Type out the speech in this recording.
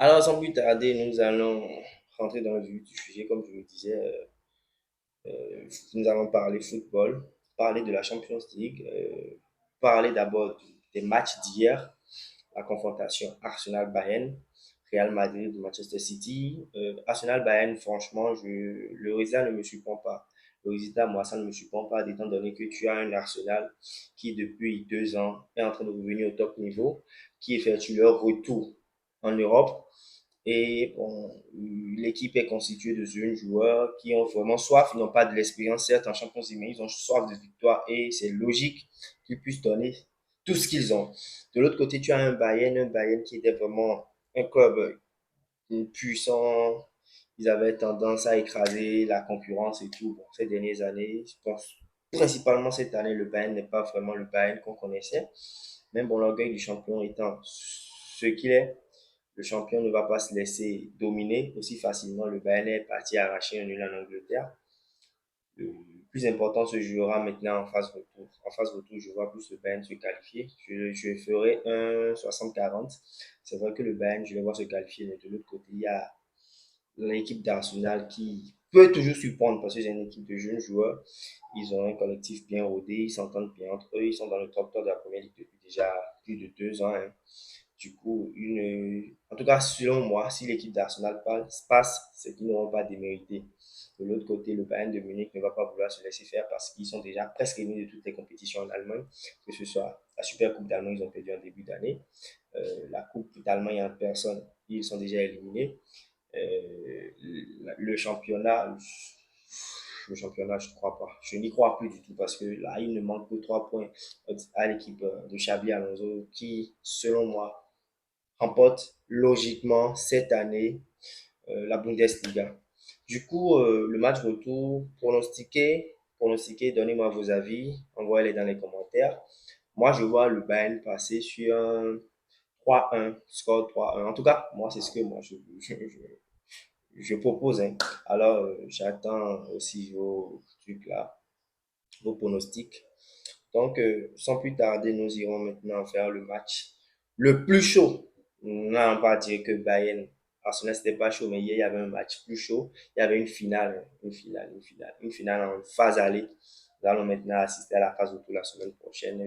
Alors, sans plus tarder, nous allons rentrer dans le vif du sujet, comme je le disais. Nous allons parler football, parler de la Champions League, parler d'abord des matchs d'hier, la confrontation Arsenal-Bayern, Real Madrid, Manchester City. Arsenal-Bayern, franchement, le résultat ne me surprend pas. Le résultat, moi, ça ne me surprend pas, étant donné que tu as un Arsenal qui, depuis 2 ans, est en train de revenir au top niveau, qui effectue leur retour en Europe. Et bon, l'équipe est constituée de jeunes joueurs qui ont vraiment soif. Ils n'ont pas de l'expérience, certes, en Champions League, mais ils ont soif de victoire et c'est logique qu'ils puissent donner tout ce qu'ils ont. De l'autre côté, tu as un Bayern qui était vraiment un club puissant. Ils avaient tendance à écraser la concurrence et tout. Bon, ces dernières années, je pense principalement cette année, le Bayern n'est pas vraiment le Bayern qu'on connaissait. Même bon, l'orgueil du champion étant ce qu'il est, le champion ne va pas se laisser dominer aussi facilement. Le Bayern est parti arracher un nul en Angleterre. Le plus important se jouera maintenant en phase retour. En phase retour, je vois plus le Bayern se qualifier. Je ferai un 60-40. C'est vrai que le Bayern, je le vois se qualifier, mais de l'autre côté, il y a l'équipe d'Arsenal qui peut toujours surprendre parce que c'est une équipe de jeunes joueurs. Ils ont un collectif bien rodé, ils s'entendent bien entre eux, ils sont dans le top 3 de la première ligue depuis déjà plus de 2 ans, hein. Du coup, en tout cas, selon moi, si l'équipe d'Arsenal passe, c'est qu'ils n'auront pas démérité. De l'autre côté, le Bayern de Munich ne va pas vouloir se laisser faire parce qu'ils sont déjà presque éliminés de toutes les compétitions en Allemagne, que ce soit la Super Coupe d'Allemagne, ils ont perdu en début d'année. La Coupe d'Allemagne en personne, ils sont déjà éliminés. Le championnat, je ne crois pas. Je n'y crois plus du tout parce que là, il ne manque que 3 points à l'équipe de Xabi Alonso qui, selon moi, remporte logiquement cette année la Bundesliga. Du coup, le match retour, pronostiquez, donnez-moi vos avis, envoyez-les dans les commentaires. Moi, je vois le Bayern passer sur un 3-1, score 3-1. En tout cas, moi, c'est ce que moi, je propose, hein. Alors, j'attends aussi vos trucs là, vos pronostics. Donc, sans plus tarder, nous irons maintenant faire le match le plus chaud. On n'a pas dire que Bayern, Arsenal, c'était pas chaud, mais hier, il y avait un match plus chaud. Il y avait une finale en phase aller. Nous allons maintenant assister à la phase retour la semaine prochaine.